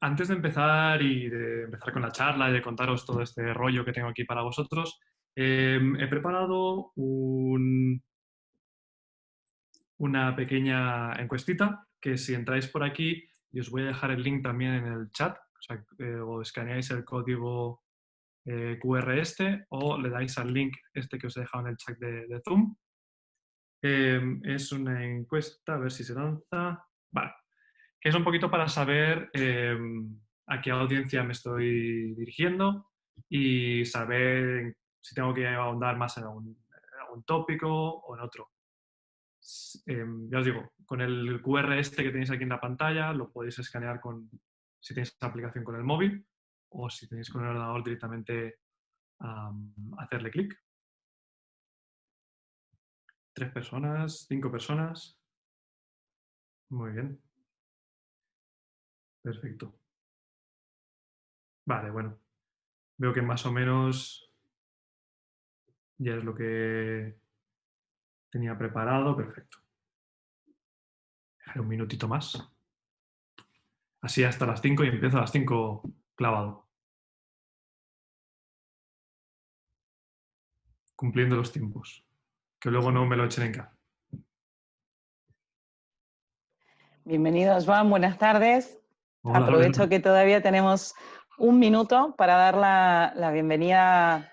Antes de empezar y de empezar con la charla y de contaros todo este rollo que tengo aquí para vosotros, he preparado una pequeña encuestita que si entráis por aquí, y os voy a dejar el link también en el chat, o sea, o escaneáis el código QR este o le dais al link este que os he dejado en el chat de Zoom. Es una encuesta, a ver si se lanza. Vale, que es un poquito para saber a qué audiencia me estoy dirigiendo y saber si tengo que ahondar más en algún tópico o en otro. Ya os digo, con el QR este que tenéis aquí en la pantalla, lo podéis escanear si tenéis esta aplicación con el móvil o si tenéis con el ordenador directamente hacerle clic. 3 personas, 5 personas. Muy bien, perfecto. Vale, bueno. Veo que más o menos ya es lo que tenía preparado. Perfecto. Dejaré un minutito más. Así hasta las 5 y empiezo a las 5 clavado. Cumpliendo los tiempos. Que luego no me lo echen en cara. Bienvenido, Joan, buenas tardes. Hola, Aprovecho que todavía tenemos un minuto para dar la bienvenida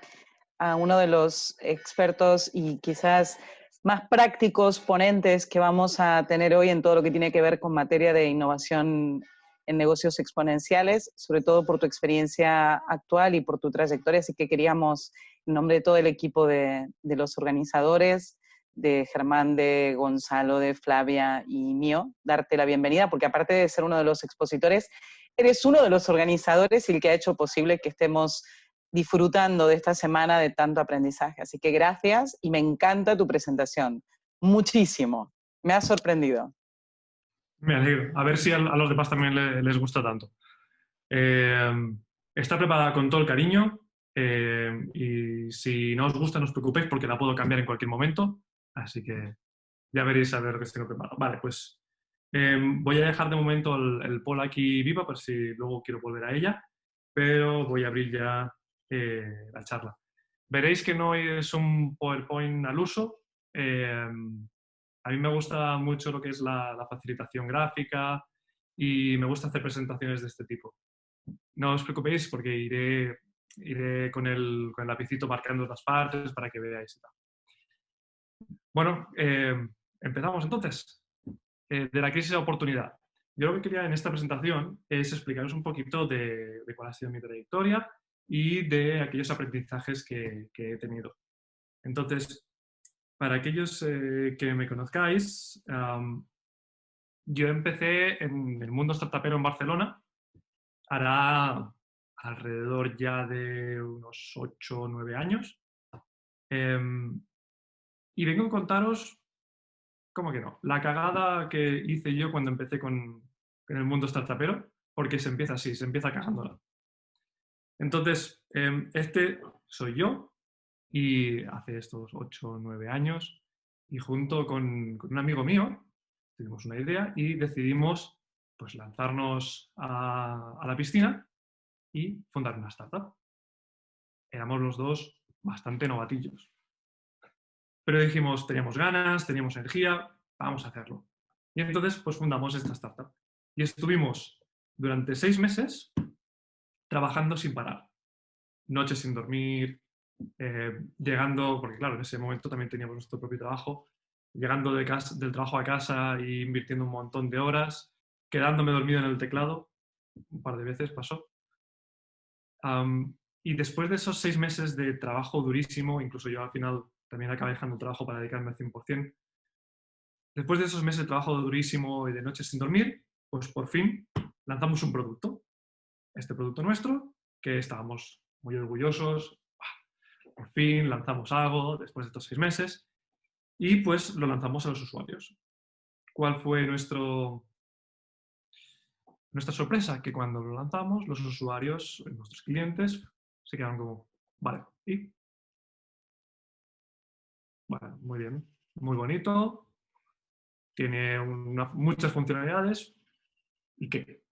a uno de los expertos y quizás más prácticos ponentes que vamos a tener hoy en todo lo que tiene que ver con materia de innovación en negocios exponenciales, sobre todo por tu experiencia actual y por tu trayectoria. Así que queríamos, en nombre de todo el equipo de los organizadores, de Germán, de Gonzalo, de Flavia y mío, darte la bienvenida, porque aparte de ser uno de los expositores, eres uno de los organizadores y el que ha hecho posible que estemos disfrutando de esta semana de tanto aprendizaje. Así que gracias y me encanta tu presentación. Muchísimo. Me ha sorprendido. Me alegro. A ver si a los demás también les gusta tanto. Está preparada con todo el cariño y si no os gusta no os preocupéis porque la puedo cambiar en cualquier momento. Así que ya veréis a ver lo que tengo preparado. Vale, pues voy a dejar de momento el poll aquí viva por si luego quiero volver a ella, pero voy a abrir ya la charla. Veréis que no es un PowerPoint al uso. A mí me gusta mucho lo que es la facilitación gráfica y me gusta hacer presentaciones de este tipo. No os preocupéis porque iré con el lapicito marcando otras partes para que veáis y tal. Bueno, empezamos entonces. De la crisis a oportunidad. Yo lo que quería en esta presentación es explicaros un poquito de cuál ha sido mi trayectoria y de aquellos aprendizajes que he tenido. Entonces, para aquellos que me conozcáis, yo empecé en el mundo startupero en Barcelona, hará alrededor ya de unos 8 o 9 años. Y vengo a contaros, ¿cómo que no? La cagada que hice yo cuando empecé con el mundo startupero, porque se empieza así, se empieza cagándola. Entonces, este soy yo y hace estos 8 o 9 años y junto con un amigo mío tuvimos una idea y decidimos pues lanzarnos a la piscina y fundar una startup. Éramos los dos bastante novatillos. Pero dijimos, teníamos ganas, teníamos energía, vamos a hacerlo. Y entonces, pues fundamos esta startup. Y estuvimos durante 6 meses trabajando sin parar. Noches sin dormir, llegando, porque claro, en ese momento también teníamos nuestro propio trabajo, llegando del trabajo a casa e invirtiendo un montón de horas, quedándome dormido en el teclado, un par de veces pasó. Y después de esos 6 meses de trabajo durísimo, incluso yo al final también acabé dejando el trabajo para dedicarme al 100%, después de esos meses de trabajo durísimo y de noches sin dormir, pues por fin lanzamos un producto. Este producto nuestro, que estábamos muy orgullosos. Por fin lanzamos algo después de estos 6 meses y pues lo lanzamos a los usuarios. ¿Cuál fue nuestra sorpresa? Que cuando lo lanzamos, los usuarios, nuestros clientes, se quedaron como, vale, y bueno, muy bien, muy bonito, tiene muchas funcionalidades y qué.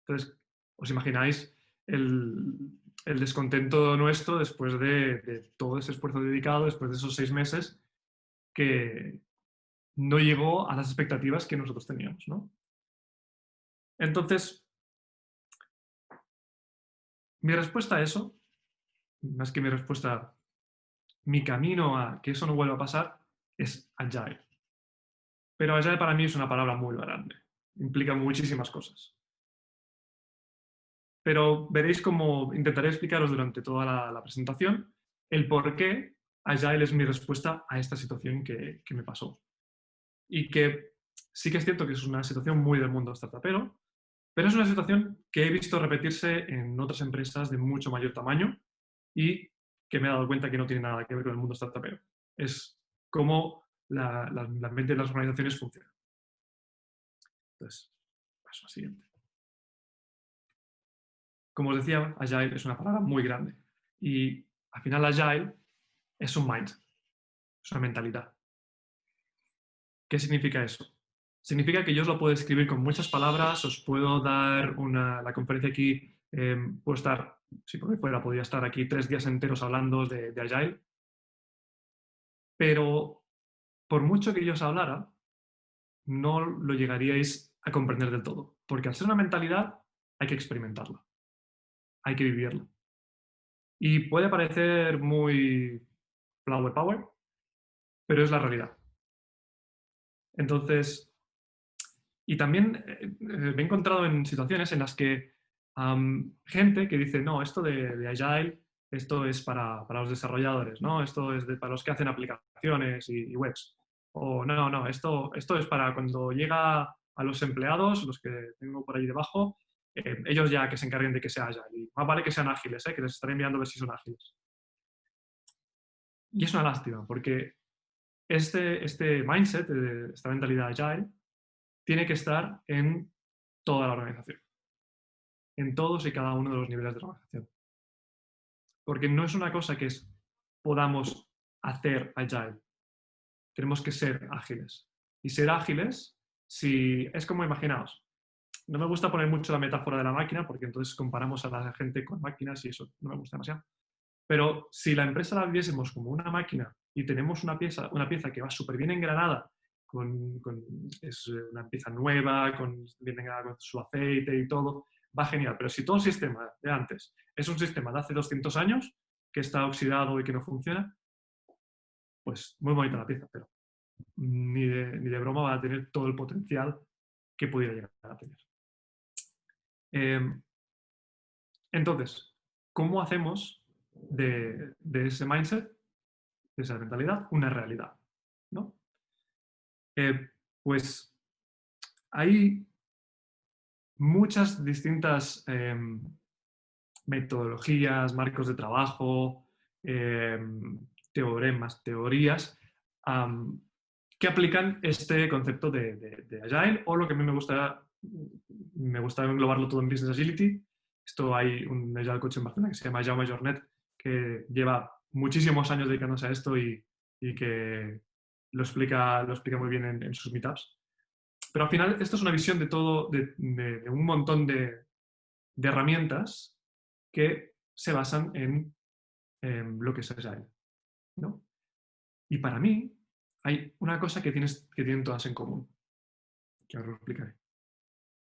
Entonces, os imagináis el descontento nuestro después de todo ese esfuerzo dedicado, después de esos 6 meses, que no llegó a las expectativas que nosotros teníamos, ¿no? Entonces, mi respuesta a eso, más que mi respuesta, mi camino a que eso no vuelva a pasar, es Agile. Pero Agile para mí es una palabra muy grande. Implica muchísimas cosas. Pero veréis cómo intentaré explicaros durante toda la presentación el por qué Agile es mi respuesta a esta situación que me pasó. Y que sí que es cierto que es una situación muy del mundo startupero, pero es una situación que he visto repetirse en otras empresas de mucho mayor tamaño y que me he dado cuenta que no tiene nada que ver con el mundo startupero. Es cómo la mente de las organizaciones funciona. Entonces, paso al siguiente. Como os decía, Agile es una palabra muy grande. Y al final Agile es un mindset, es una mentalidad. ¿Qué significa eso? Significa que yo os lo puedo escribir con muchas palabras, os puedo dar la conferencia aquí, puedo estar, si por mí fuera, podría estar aquí 3 días enteros hablando de Agile, pero por mucho que yo os hablara, no lo llegaríais a comprender del todo, porque al ser una mentalidad hay que experimentarla, hay que vivirla. Y puede parecer muy flower power, pero es la realidad. Entonces, y también me he encontrado en situaciones en las que gente que dice, no, esto de Agile, esto es para los desarrolladores, ¿no? Esto es para los que hacen aplicaciones y webs. O no, esto es para cuando llega a los empleados, los que tengo por ahí debajo, ellos ya que se encarguen de que sea Agile. Y más vale que sean ágiles, que les estaré enviando a ver si son ágiles. Y es una lástima, porque este mindset, esta mentalidad Agile, tiene que estar en toda la organización, en todos y cada uno de los niveles de la organización. Porque no es una cosa que podamos hacer Agile, tenemos que ser ágiles. Y ser ágiles, si es como imaginaos, no me gusta poner mucho la metáfora de la máquina porque entonces comparamos a la gente con máquinas y eso no me gusta demasiado. Pero si la empresa la viésemos como una máquina y tenemos una pieza que va súper bien engranada, es una pieza nueva, bien engranada con su aceite y todo, va genial. Pero si todo el sistema de antes es un sistema de hace 200 años que está oxidado y que no funciona, pues muy bonita la pieza, pero ni de broma va a tener todo el potencial que pudiera llegar a tener. Entonces, ¿cómo hacemos de ese mindset, de esa mentalidad, una realidad? ¿No? Pues hay muchas distintas metodologías, marcos de trabajo, teoremas, teorías que aplican este concepto de Agile, o lo que a mí me gusta englobarlo todo en Business Agility. Esto hay un Agile Coach en Barcelona que se llama Jaume Jornet, que lleva muchísimos años dedicándose a esto y que lo explica muy bien en sus meetups. Pero al final esto es una visión de todo, de un montón de herramientas que se basan en lo que es Agile, ¿no? Y para mí hay una cosa que tienen todas en común, que ahora os explicaré.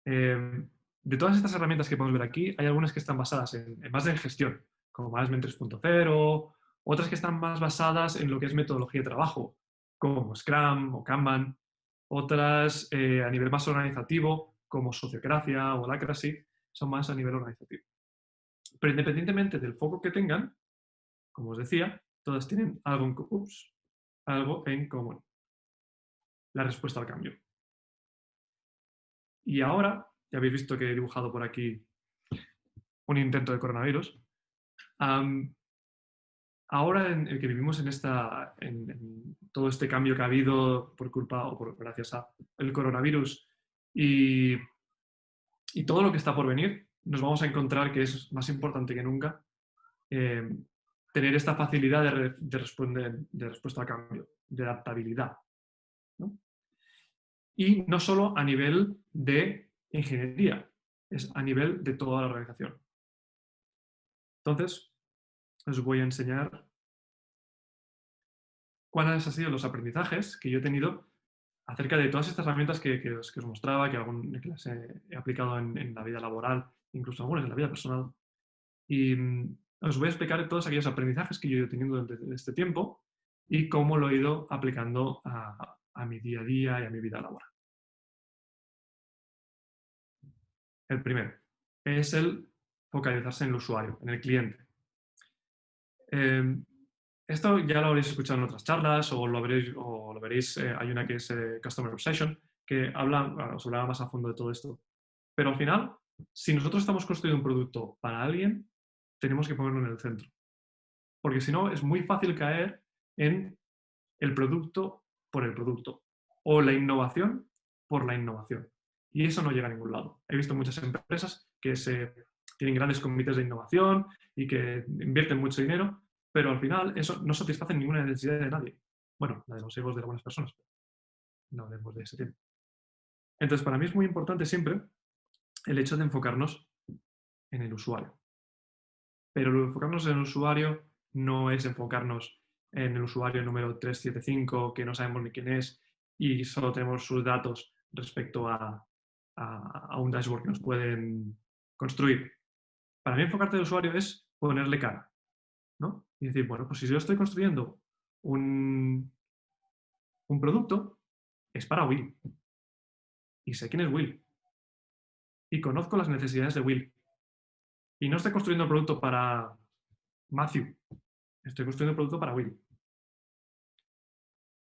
De todas estas herramientas que podemos ver aquí, hay algunas que están basadas más en gestión, como Management 3.0, otras que están más basadas en lo que es metodología de trabajo, como Scrum o Kanban, otras a nivel más organizativo, como Sociocracia o Holacracy, son más a nivel organizativo. Pero independientemente del foco que tengan, como os decía, todas tienen algo en común. La respuesta al cambio. Y ahora, ya habéis visto que he dibujado por aquí un intento de coronavirus. Ahora en el que vivimos en todo este cambio que ha habido por culpa o gracias al coronavirus y todo lo que está por venir, nos vamos a encontrar que es más importante que nunca tener esta facilidad de respuesta al cambio, de adaptabilidad, ¿no? Y no solo a nivel de ingeniería, es a nivel de toda la organización. Entonces, os voy a enseñar cuáles han sido los aprendizajes que yo he tenido acerca de todas estas herramientas que os mostraba, que las he aplicado en la vida laboral, incluso algunas en la vida personal. Y os voy a explicar todos aquellos aprendizajes que yo he ido teniendo durante este tiempo y cómo lo he ido aplicando a mi día a día y a mi vida laboral. El primero es el focalizarse en el usuario, en el cliente. Esto ya lo habréis escuchado en otras charlas o lo veréis, hay una que es Customer Obsession, que os hablaba más a fondo de todo esto. Pero al final, si nosotros estamos construyendo un producto para alguien, tenemos que ponerlo en el centro. Porque si no, es muy fácil caer en el producto por el producto o la innovación por la innovación. Y eso no llega a ningún lado. He visto muchas empresas que tienen grandes comités de innovación y que invierten mucho dinero, pero al final eso no satisface ninguna necesidad de nadie. Bueno, la de los egos de algunas personas, pero no hablemos de ese tema. Entonces, para mí es muy importante siempre el hecho de enfocarnos en el usuario. Pero enfocarnos en el usuario no es enfocarnos en el usuario número 375, que no sabemos ni quién es, y solo tenemos sus datos respecto a un dashboard que nos pueden construir. Para mí, enfocarte en el usuario es ponerle cara, ¿no? Y decir, bueno, pues si yo estoy construyendo un producto, es para Will. Y sé quién es Will. Y conozco las necesidades de Will. Y no estoy construyendo el producto para Matthew. Estoy construyendo el producto para Will.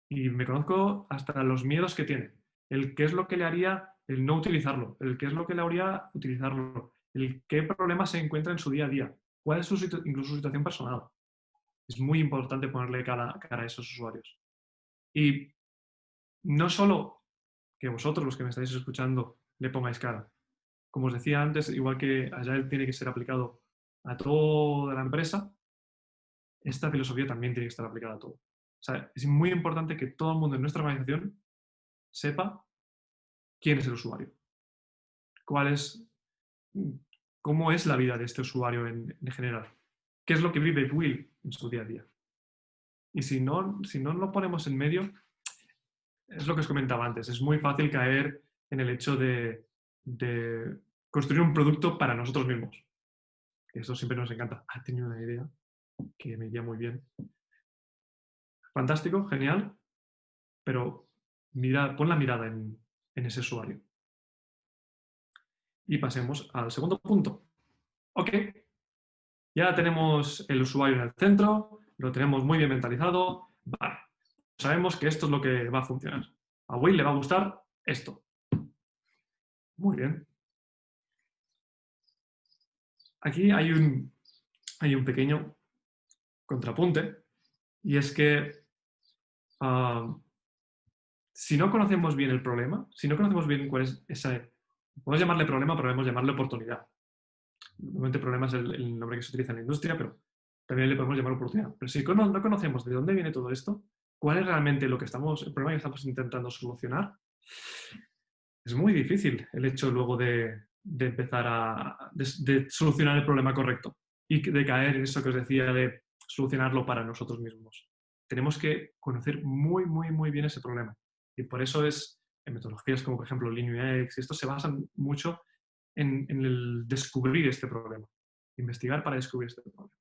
Y me conozco hasta los miedos que tiene. El qué es lo que le haría el no utilizarlo. El qué es lo que le haría utilizarlo. El qué problemas se encuentra en su día a día. Cuál es incluso su situación personal. Es muy importante ponerle cara a esos usuarios. Y no solo que vosotros, los que me estáis escuchando, le pongáis cara. Como os decía antes, igual que Agile tiene que ser aplicado a toda la empresa, esta filosofía también tiene que estar aplicada a todo. O sea, es muy importante que todo el mundo en nuestra organización sepa quién es el usuario, cómo es la vida de este usuario en general, qué es lo que vive Will en su día a día. Y si no lo ponemos en medio, es lo que os comentaba antes, es muy fácil caer en el hecho de construir un producto para nosotros mismos. Eso siempre nos encanta. Ha tenido una idea que me iría muy bien. Fantástico, genial, pero pon la mirada en ese usuario. Y pasemos al segundo punto. Ok, ya tenemos el usuario en el centro, lo tenemos muy bien mentalizado. Vale, sabemos que esto es lo que va a funcionar. A Will le va a gustar esto. Muy bien. Aquí hay un pequeño contrapunte y es que si no conocemos bien el problema, si no conocemos bien cuál es ese, podemos llamarle problema, pero podemos llamarle oportunidad. Normalmente problema es el nombre que se utiliza en la industria, pero también le podemos llamar oportunidad. Pero si no conocemos de dónde viene todo esto, cuál es realmente el problema que estamos intentando solucionar, es muy difícil el hecho luego de empezar de solucionar el problema correcto y de caer en eso que os decía de solucionarlo para nosotros mismos. Tenemos que conocer muy, muy, muy bien ese problema. Y por eso en metodologías como por ejemplo LeanUX, esto se basan mucho en el descubrir este problema, investigar para descubrir este problema.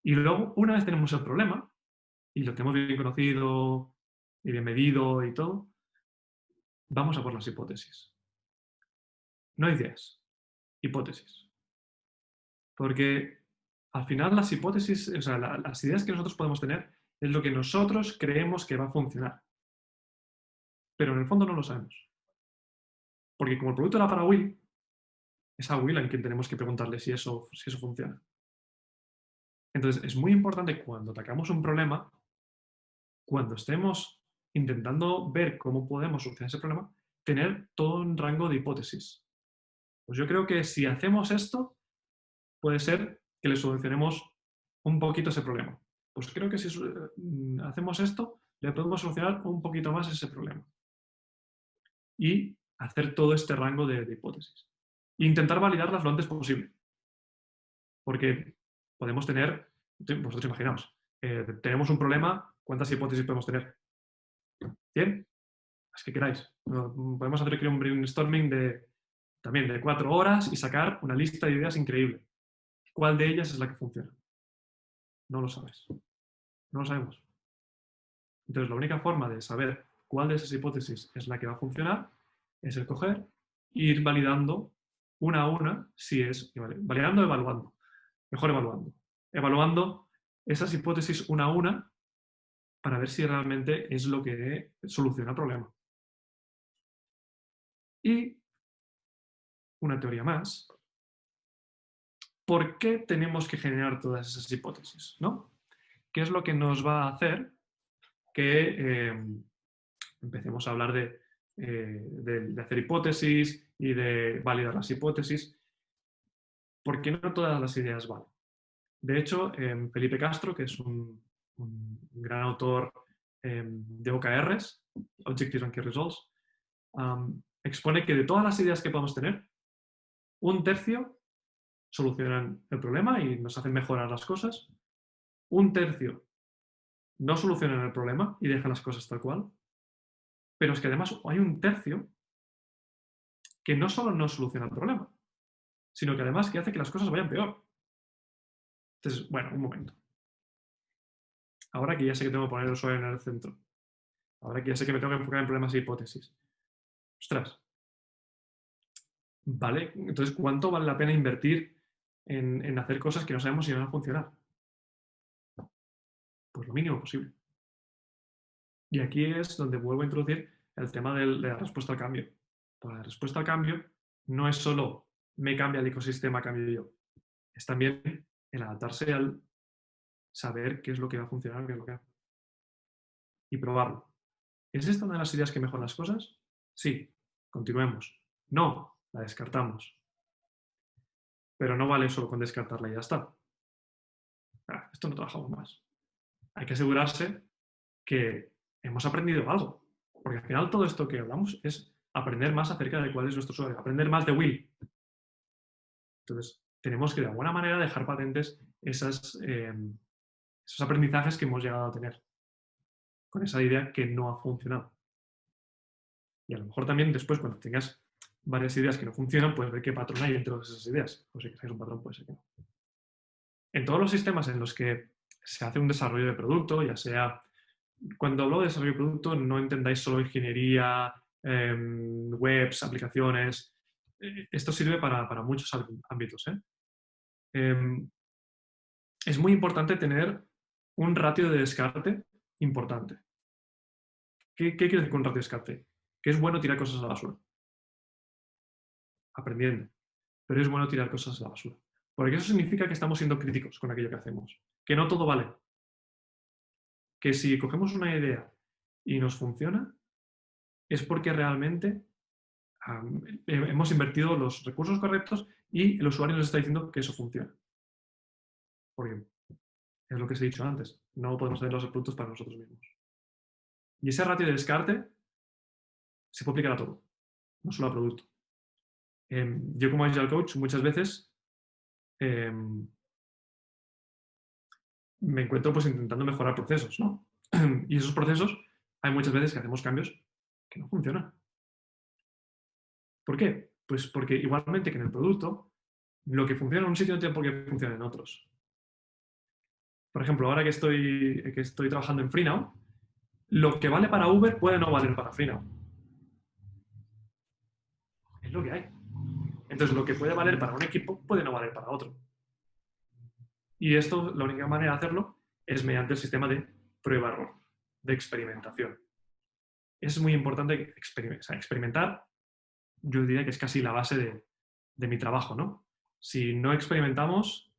Y luego, una vez tenemos el problema y lo tenemos bien conocido y bien medido y todo, vamos a por las hipótesis. No ideas, hipótesis. Porque al final las hipótesis, o sea, las ideas que nosotros podemos tener es lo que nosotros creemos que va a funcionar. Pero en el fondo no lo sabemos. Porque como el producto era para Will, es a Will a quien tenemos que preguntarle si eso funciona. Entonces, es muy importante cuando atacamos un problema, cuando estemos intentando ver cómo podemos solucionar ese problema, tener todo un rango de hipótesis. Pues yo creo que si hacemos esto, puede ser que le solucionemos un poquito ese problema. Pues creo que si hacemos esto, le podemos solucionar un poquito más ese problema. y hacer todo este rango de hipótesis. E intentar validarlas lo antes posible. Porque podemos tener, vosotros imaginaos, tenemos un problema, ¿cuántas hipótesis podemos tener? ¿100? Las que queráis. Podemos hacer aquí un brainstorming también de 4 horas y sacar una lista de ideas increíble. ¿Cuál de ellas es la que funciona? No lo sabes. No lo sabemos. Entonces, la única forma de saber cuál de esas hipótesis es la que va a funcionar es el coger e ir validando una a una si es, validando o evaluando. Mejor evaluando. Evaluando esas hipótesis una a una para ver si realmente es lo que soluciona el problema. Y una teoría más. ¿Por qué tenemos que generar todas esas hipótesis? ¿No? ¿Qué es lo que nos va a hacer que empecemos a hablar de hacer hipótesis y de validar las hipótesis? Porque no todas las ideas valen. De hecho, Felipe Castro, que es un gran autor de OKRs, Objectives and Key Results, expone que de todas las ideas que podemos tener, 1/3 solucionan el problema y nos hacen mejorar las cosas, 1/3 no solucionan el problema y dejan las cosas tal cual, pero es que además hay 1/3 que no solo no soluciona el problema, sino que además que hace que las cosas vayan peor. Entonces, bueno, un momento. Ahora que ya sé que tengo que poner el usuario en el centro, ahora que ya sé que me tengo que enfocar en problemas e hipótesis, ostras, ¿vale? Entonces, ¿cuánto vale la pena invertir en hacer cosas que no sabemos si van a funcionar? Pues lo mínimo posible. Y aquí es donde vuelvo a introducir el tema de la respuesta al cambio. Porque la respuesta al cambio no es solo me cambia el ecosistema, cambio yo. Es también el adaptarse al saber qué es lo que va a funcionar, qué es lo que no. Y probarlo. ¿Es esta una de las ideas que mejoran las cosas? Sí. Continuemos. No, la descartamos. Pero no vale solo con descartarla y ya está. Esto no trabajamos más. Hay que asegurarse que hemos aprendido algo. Porque al final todo esto que hablamos es aprender más acerca de cuál es nuestro usuario, aprender más de Will. Entonces, tenemos que de alguna manera dejar patentes esos aprendizajes que hemos llegado a tener con esa idea que no ha funcionado. Y a lo mejor también después, cuando tengas varias ideas que no funcionan, puedes ver qué patrón hay entre todas esas ideas. O si creáis un patrón, puede ser que no. En todos los sistemas en los que se hace un desarrollo de producto, ya sea, cuando hablo de desarrollo de producto, no entendáis solo ingeniería, webs, aplicaciones. Esto sirve para muchos ámbitos. Es muy importante tener un ratio de descarte importante. ¿Qué quiere decir con un ratio de descarte? Que es bueno tirar cosas a la basura. Aprendiendo. Pero es bueno tirar cosas a la basura. Porque eso significa que estamos siendo críticos con aquello que hacemos. Que no todo vale. Que si cogemos una idea y nos funciona, es porque realmente hemos invertido los recursos correctos y el usuario nos está diciendo que eso funciona. Porque es lo que os he dicho antes. No podemos hacer los productos para nosotros mismos. Y ese ratio de descarte se puede aplicar a todo, no solo a producto. Yo como Agile Coach muchas veces me encuentro pues intentando mejorar procesos, ¿no? Y esos procesos hay muchas veces que hacemos cambios que no funcionan. ¿Por qué? Pues porque igualmente que en el producto, lo que funciona en un sitio no tiene por qué funcionar en otros. Por ejemplo, ahora que estoy trabajando en FreeNow, lo que vale para Uber puede no valer para FreeNow. Es lo que hay. Entonces, lo que puede valer para un equipo puede no valer para otro. Y esto, la única manera de hacerlo es mediante el sistema de prueba-error, de experimentación. Es muy importante experimentar. Yo diría que es casi la base de mi trabajo, ¿no? Si no experimentamos,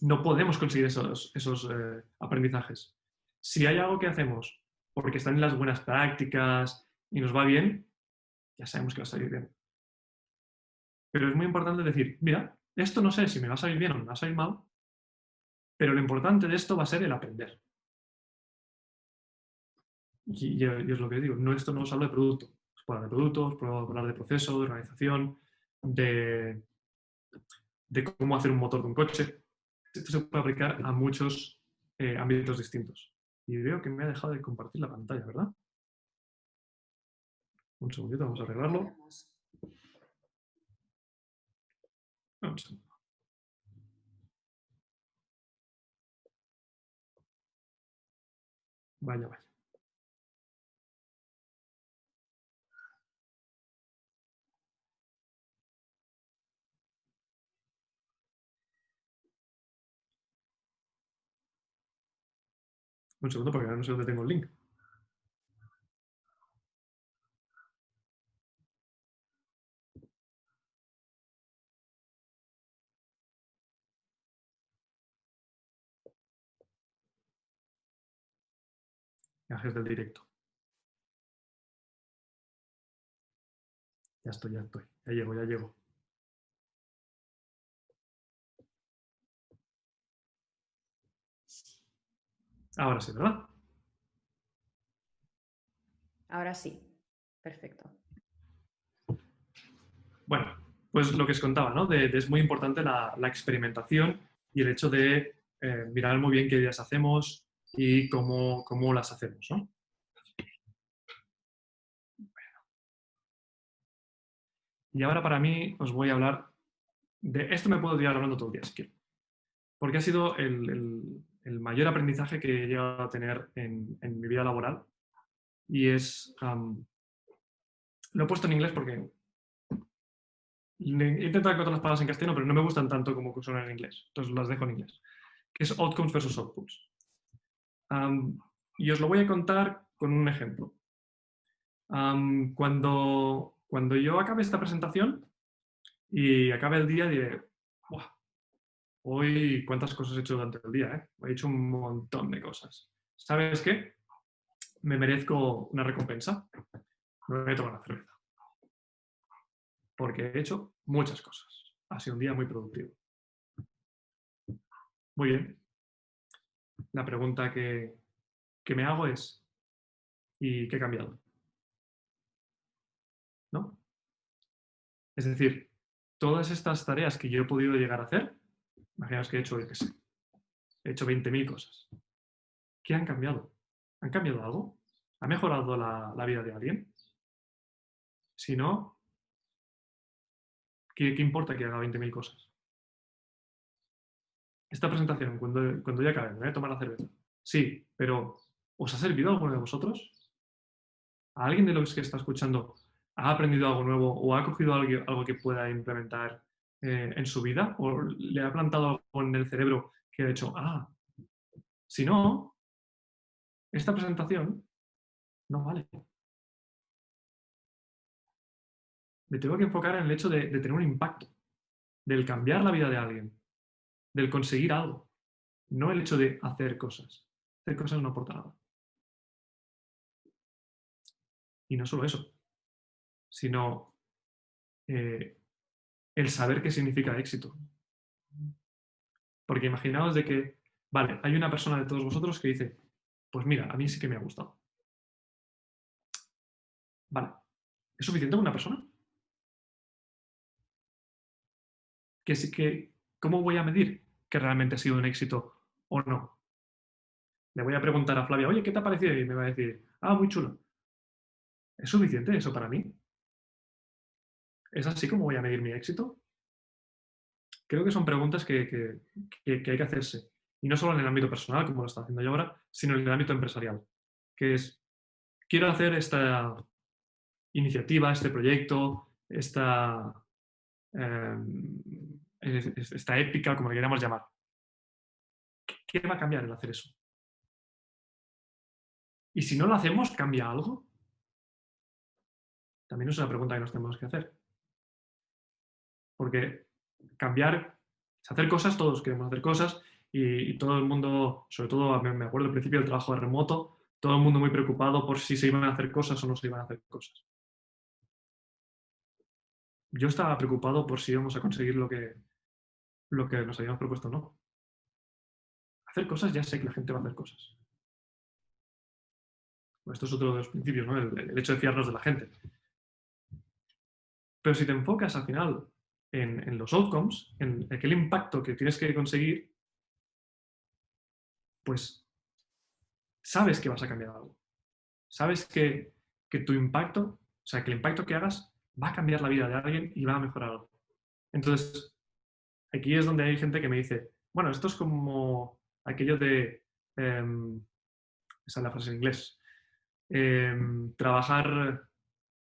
no podemos conseguir esos aprendizajes. Si hay algo que hacemos porque están en las buenas prácticas y nos va bien, ya sabemos que va a salir bien. Pero es muy importante decir, mira, esto no sé si me va a salir bien o me va a salir mal, pero lo importante de esto va a ser el aprender. y es lo que digo, esto no os hablo de producto. Os puedo hablar de productos, puedo hablar de proceso, de organización, de cómo hacer un motor de un coche. Esto se puede aplicar a muchos ámbitos distintos. Y veo que me ha dejado de compartir la pantalla, ¿verdad? Un segundito, vamos a arreglarlo. Un segundo. Vaya, vaya. Un segundo porque ahora no sé dónde tengo el link. Viajes del directo. Ya estoy, ya estoy. Ya llego, ya llego. Ahora sí, ¿verdad? Ahora sí. Perfecto. Bueno, pues lo que os contaba, ¿no? Es muy importante la experimentación y el hecho de mirar muy bien qué ideas hacemos y cómo las hacemos, ¿no? Y ahora para mí os voy a hablar de... Esto me puedo ir hablando todo el día si quiero. Porque ha sido el mayor aprendizaje que he llegado a tener en mi vida laboral. Y es... lo he puesto en inglés porque he intentado encontrar las palabras en castellano, pero no me gustan tanto como que suenan en inglés. Entonces las dejo en inglés. Que es outcomes versus outputs. Y os lo voy a contar con un ejemplo. Cuando yo acabe esta presentación y acabe el día, diré, "Buah, hoy cuántas cosas he hecho durante el día, ¿eh? He hecho un montón de cosas. ¿Sabes qué? Me merezco una recompensa. Me voy a tomar una cerveza. Porque he hecho muchas cosas. Ha sido un día muy productivo. Muy bien. La pregunta que me hago es, ¿y qué he cambiado? ¿No? Es decir, todas estas tareas que yo he podido llegar a hacer, imaginaos que he hecho, yo qué sé, he hecho 20.000 cosas. ¿Qué han cambiado? ¿Han cambiado algo? ¿Ha mejorado la vida de alguien? Si no, ¿qué importa que haga 20.000 cosas? Esta presentación, cuando ya acabe, me voy a tomar la cerveza. Sí, pero ¿os ha servido a alguno de vosotros? ¿A alguien de los que está escuchando ha aprendido algo nuevo o ha cogido algo que pueda implementar en su vida? ¿O le ha plantado algo en el cerebro que ha dicho, si no, esta presentación no vale? Me tengo que enfocar en el hecho de tener un impacto, del cambiar la vida de alguien, del conseguir algo, no el hecho de hacer cosas. Hacer cosas no aporta nada. Y no solo eso, sino el saber qué significa éxito. Porque imaginaos de que, vale, hay una persona de todos vosotros que dice, pues mira, a mí sí que me ha gustado. Vale, ¿es suficiente una persona? ¿Cómo voy a medir que realmente ha sido un éxito o no? Le voy a preguntar a Flavia, oye, ¿qué te ha parecido? Y me va a decir, muy chulo. ¿Es suficiente eso para mí? ¿Es así como voy a medir mi éxito? Creo que son preguntas que hay que hacerse. Y no solo en el ámbito personal, como lo está haciendo yo ahora, sino en el ámbito empresarial. Que es, quiero hacer esta iniciativa, este proyecto, eh, esta épica, como le queramos llamar. ¿Qué va a cambiar el hacer eso? Y si no lo hacemos, ¿cambia algo? También es una pregunta que nos tenemos que hacer. Porque cambiar, hacer cosas, todos queremos hacer cosas y todo el mundo, sobre todo me acuerdo al principio del trabajo de remoto, todo el mundo muy preocupado por si se iban a hacer cosas o no se iban a hacer cosas. Yo estaba preocupado por si íbamos a conseguir lo que nos habíamos propuesto o no. Hacer cosas, ya sé que la gente va a hacer cosas. Pues esto es otro de los principios, ¿no? El hecho de fiarnos de la gente. Pero si te enfocas al final en los outcomes, en aquel impacto que tienes que conseguir, pues sabes que vas a cambiar algo. Sabes que tu impacto, o sea, que el impacto que hagas va a cambiar la vida de alguien y va a mejorar algo. Entonces, aquí es donde hay gente que me dice, bueno, esto es como aquello de, esa es la frase en inglés, trabajar,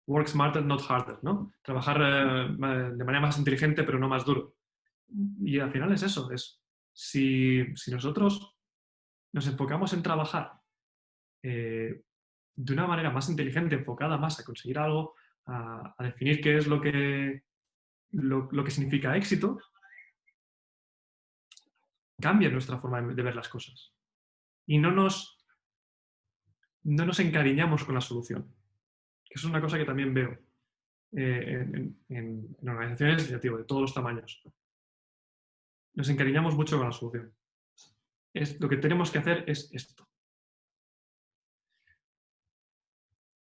work smarter, not harder, ¿no? Trabajar de manera más inteligente, pero no más duro. Y al final es eso, es si nosotros nos enfocamos en trabajar de una manera más inteligente, enfocada más a conseguir algo, a definir qué es lo que significa éxito, cambia nuestra forma de ver las cosas. Y no nos encariñamos con la solución. Que eso es una cosa que también veo en organizaciones de todos los tamaños. Nos encariñamos mucho con la solución. Lo que tenemos que hacer es esto.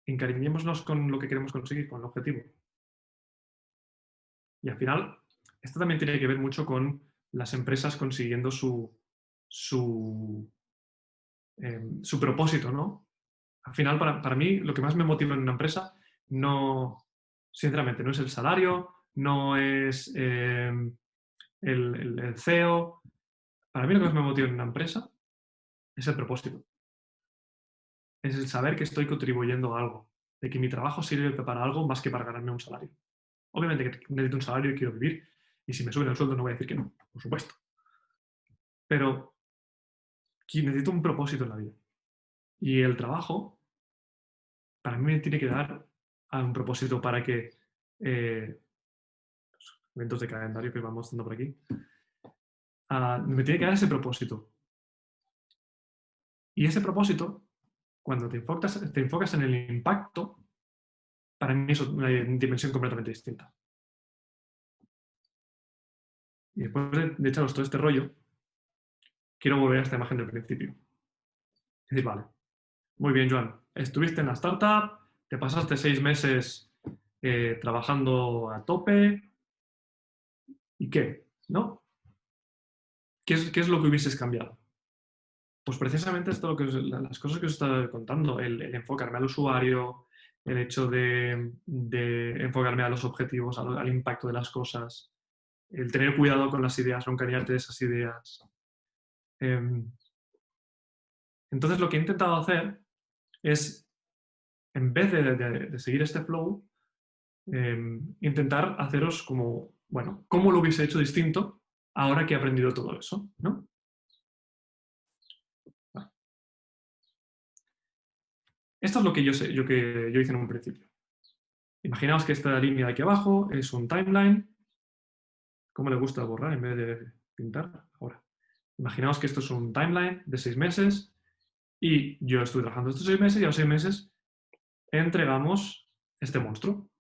Encariñémonos con lo que queremos conseguir, con el objetivo. Y al final, esto también tiene que ver mucho con las empresas consiguiendo su propósito, ¿no? Al final, para mí, lo que más me motiva en una empresa, sinceramente, no es el salario, no es el CEO. Para mí lo que más me motiva en una empresa es el propósito. Es el saber que estoy contribuyendo a algo, de que mi trabajo sirve para algo más que para ganarme un salario. Obviamente que necesito un salario y quiero vivir, y si me suben el sueldo no voy a decir que no, por supuesto. Pero necesito un propósito en la vida. Y el trabajo, para mí, me tiene que dar un propósito para que los eventos de calendario que vamos dando por aquí, me tiene que dar ese propósito. Y ese propósito, cuando te enfocas en el impacto, para mí es una dimensión completamente distinta. Y después de echaros todo este rollo, quiero volver a esta imagen del principio. Es decir, vale, muy bien, Joan, estuviste en la startup, te pasaste 6 meses trabajando a tope, ¿y qué? ¿No? ¿Qué es lo que hubieses cambiado? Pues precisamente esto las cosas que os estaba contando, el enfocarme al usuario, el hecho de enfocarme a los objetivos, al impacto de las cosas, el tener cuidado con las ideas, no encariñarte de esas ideas. Entonces lo que he intentado hacer es, en vez de seguir este flow, intentar haceros como, bueno, ¿cómo lo hubiese hecho distinto ahora que he aprendido todo eso? ¿No? Vale. Esto es lo que yo hice en un principio. Imaginaos que esta línea de aquí abajo es un timeline. ¿Cómo le gusta borrar en vez de pintar? Ahora. Imaginaos que esto es un timeline de 6 meses y yo estoy trabajando estos 6 meses y a los 6 meses entregamos este monstruo.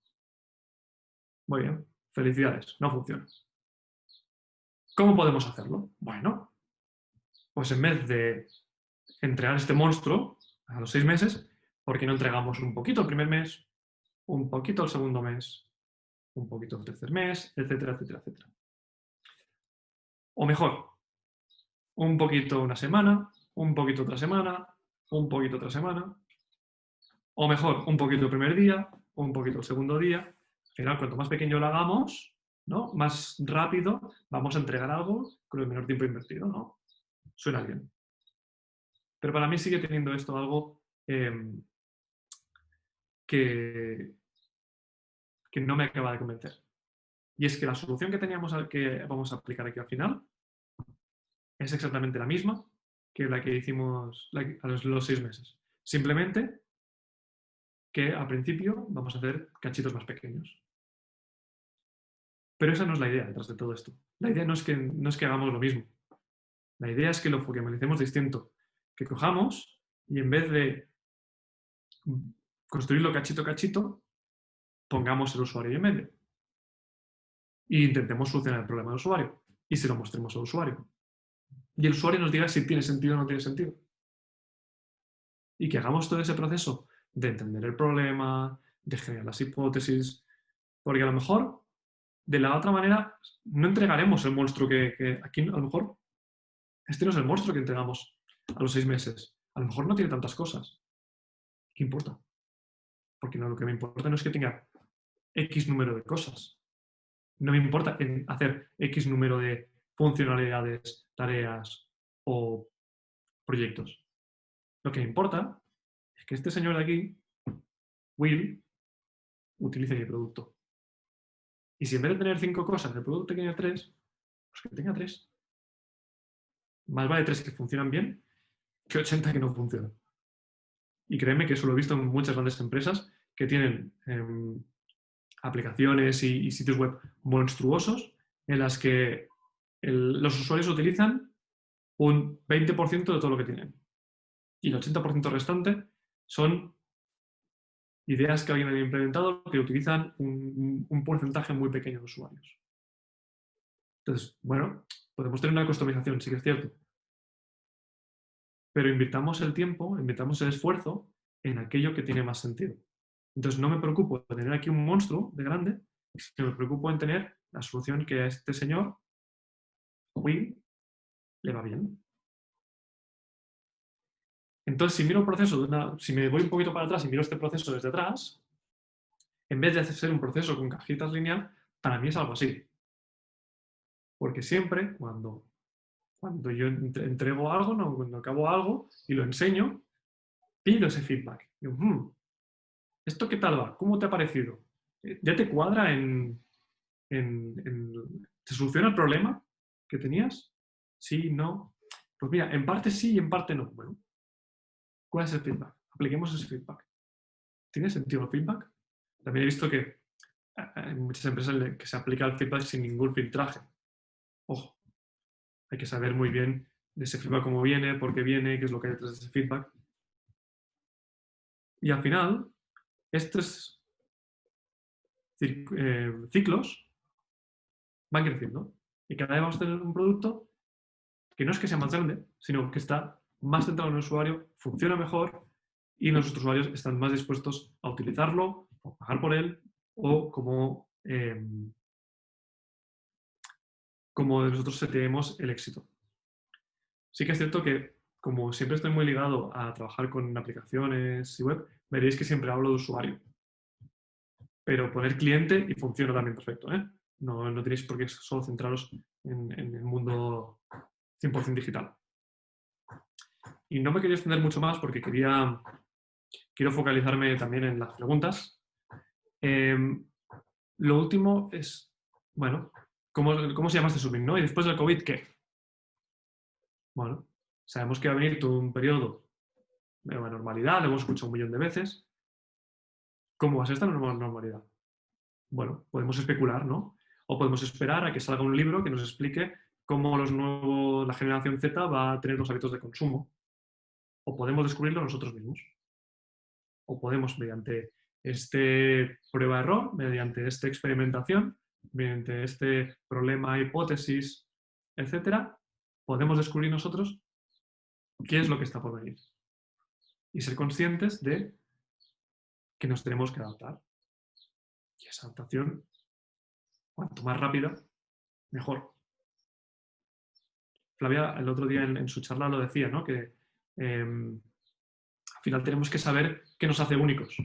Muy bien, felicidades, no funciona. ¿Cómo podemos hacerlo? Bueno, pues en vez de entregar este monstruo a los 6 meses, ¿por qué no entregamos un poquito el primer mes, un poquito el segundo mes, un poquito el tercer mes, etcétera, etcétera, etcétera? O mejor, un poquito una semana, un poquito otra semana, un poquito otra semana, o mejor, un poquito el primer día, un poquito el segundo día. Al final, cuanto más pequeño lo hagamos, ¿no? Más rápido vamos a entregar algo con el menor tiempo invertido, ¿no? Suena bien. Pero para mí sigue teniendo esto algo que no me acaba de convencer. Y es que la solución que vamos a aplicar aquí al final es exactamente la misma que la que hicimos a los 6 meses. Simplemente que al principio vamos a hacer cachitos más pequeños. Pero esa no es la idea detrás de todo esto. La idea no es que hagamos lo mismo. La idea es que lo focalicemos distinto. Que cojamos y en vez de construirlo cachito a cachito, pongamos el usuario en medio. E intentemos solucionar el problema del usuario. Y se lo mostremos al usuario. Y el usuario nos diga si tiene sentido o no tiene sentido. y que hagamos todo ese proceso de entender el problema, de generar las hipótesis, porque a lo mejor de la otra manera no entregaremos el monstruo que aquí a lo mejor este no es el monstruo que entregamos a los 6 meses. A lo mejor no tiene tantas cosas. ¿Qué importa? Porque no, lo que me importa no es que tenga X número de cosas. No me importa hacer X número de funcionalidades, tareas o proyectos. Lo que me importa es que este señor de aquí, Will, utilice mi producto. Y si en vez de tener 5 cosas, el producto tenga 3, pues que tenga 3. Más vale 3 que funcionan bien que 80 que no funcionan. Y créeme que eso lo he visto en muchas grandes empresas que tienen aplicaciones y sitios web monstruosos en las que los usuarios utilizan un 20% de todo lo que tienen. Y el 80% restante son ideas que alguien ha implementado que utilizan un porcentaje muy pequeño de usuarios. Entonces, bueno, podemos tener una customización, sí que es cierto. Pero invirtamos el tiempo, invirtamos el esfuerzo en aquello que tiene más sentido. Entonces, no me preocupo de tener aquí un monstruo de grande, sino me preocupo en tener la solución que a este señor, Will, le va bien. Entonces, si miro el proceso, si me voy un poquito para atrás y miro este proceso desde atrás, en vez de hacer un proceso con cajitas lineal, para mí es algo así. Porque siempre, cuando yo entrego algo, cuando acabo algo y lo enseño, pido ese feedback. Digo, ¿esto qué tal va? ¿Cómo te ha parecido? ¿Ya te cuadra ¿te soluciona el problema que tenías? Sí, no. Pues mira, en parte sí y en parte no. Bueno, ¿cuál es el feedback? Apliquemos ese feedback. ¿Tiene sentido el feedback? También he visto que hay muchas empresas que se aplica el feedback sin ningún filtraje. Ojo, hay que saber muy bien de ese feedback cómo viene, por qué viene, qué es lo que hay detrás de ese feedback. Y al final, estos ciclos van creciendo. Y cada vez vamos a tener un producto que no es que sea más grande, sino que está más centrado en el usuario, funciona mejor y nuestros usuarios están más dispuestos a utilizarlo, o pagar por él, o como nosotros seteemos el éxito. Sí que es cierto que, como siempre estoy muy ligado a trabajar con aplicaciones y web, veréis que siempre hablo de usuario. Pero poner cliente y funciona también perfecto, ¿eh? No tenéis por qué solo centraros en el mundo 100% digital. Y no me quería extender mucho más porque quiero focalizarme también en las preguntas. Lo último es, bueno, ¿cómo se llama este Zooming, no? Y después del COVID, ¿qué? Bueno, sabemos que va a venir todo un periodo de normalidad, lo hemos escuchado un millón de veces. ¿Cómo va a ser esta normalidad? Bueno, podemos especular, ¿no? O podemos esperar a que salga un libro que nos explique cómo la generación Z va a tener los hábitos de consumo. O podemos descubrirlo nosotros mismos. O podemos, mediante este prueba-error, mediante esta experimentación, mediante este problema, hipótesis, etcétera, podemos descubrir nosotros qué es lo que está por venir. Y ser conscientes de que nos tenemos que adaptar. Y esa adaptación, cuanto más rápida, mejor. Flavia el otro día en su charla lo decía, ¿no? Que al final tenemos que saber qué nos hace únicos.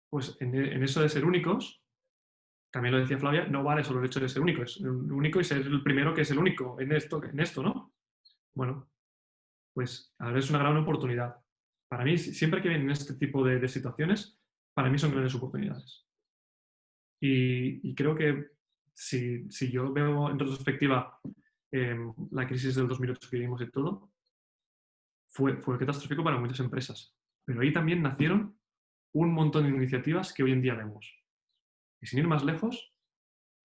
Pues en eso de ser únicos, también lo decía Flavia, no vale solo el hecho de ser único, es único y ser el primero que es el único en esto, ¿no? Bueno, pues ahora es una gran oportunidad. Para mí, siempre que vienen este tipo de situaciones, para mí son grandes oportunidades. Y creo que si yo veo en retrospectiva la crisis del 2008 que vivimos y todo, fue catastrófico para muchas empresas. Pero ahí también nacieron un montón de iniciativas que hoy en día vemos. Y sin ir más lejos,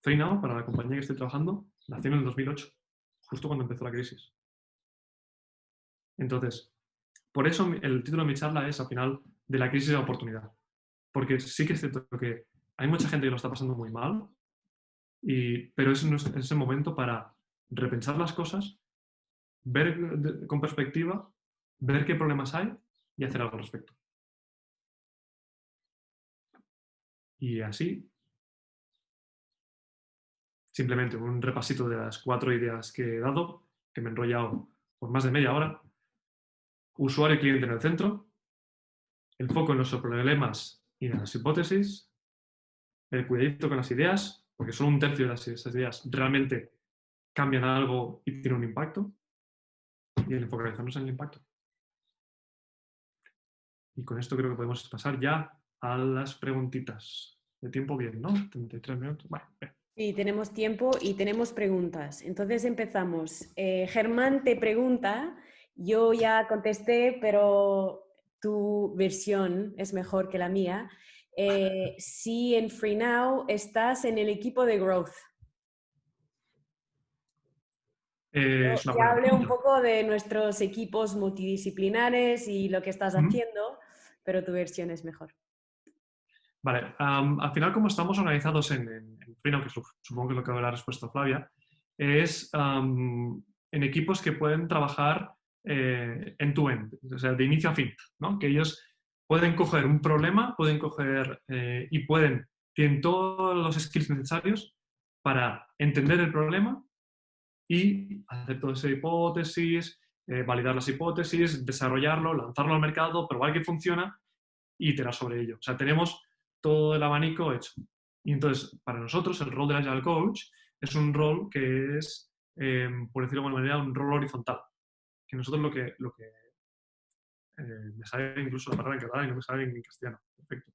FreeNow, para la compañía que estoy trabajando, nació en el 2008, justo cuando empezó la crisis. Entonces, por eso el título de mi charla es, al final, de la crisis a la oportunidad. Porque sí que es cierto que hay mucha gente que lo está pasando muy mal, pero es el momento para repensar las cosas, ver con perspectiva, ver qué problemas hay y hacer algo al respecto. Y así, simplemente un repasito de las 4 ideas que he dado, que me he enrollado por más de media hora. Usuario y cliente en el centro, el foco en los problemas y en las hipótesis, el cuidadito con las ideas, porque solo un tercio de esas ideas realmente cambian algo y tienen un impacto, y el focalizarnos en el impacto. Y con esto creo que podemos pasar ya a las preguntitas. De tiempo bien, ¿no? 33 minutos. Bueno, bien. Sí, tenemos tiempo y tenemos preguntas. Entonces empezamos. Germán te pregunta, yo ya contesté, pero tu versión es mejor que la mía. Si en FreeNow estás en el equipo de Growth. Es una Ya buena hablé un pregunta. poco de nuestros equipos multidisciplinares y lo que estás Ujú. haciendo, pero tu versión es mejor. Vale, al final como estamos organizados en Frino, que supongo que es lo que habrá respuesto Flavia, es en equipos que pueden trabajar end-to-end, o sea, de inicio a fin, ¿no? Que ellos pueden coger un problema, pueden coger y tienen todos los skills necesarios para entender el problema y hacer toda esa hipótesis, validar las hipótesis, desarrollarlo, lanzarlo al mercado, probar que funciona y iterar sobre ello. O sea, tenemos todo el abanico hecho. Y entonces, para nosotros, el rol del Agile Coach es un rol que es, por decirlo de alguna manera, un rol horizontal. Que nosotros me sale incluso la palabra en catalán y no me sale en castellano. Perfecto.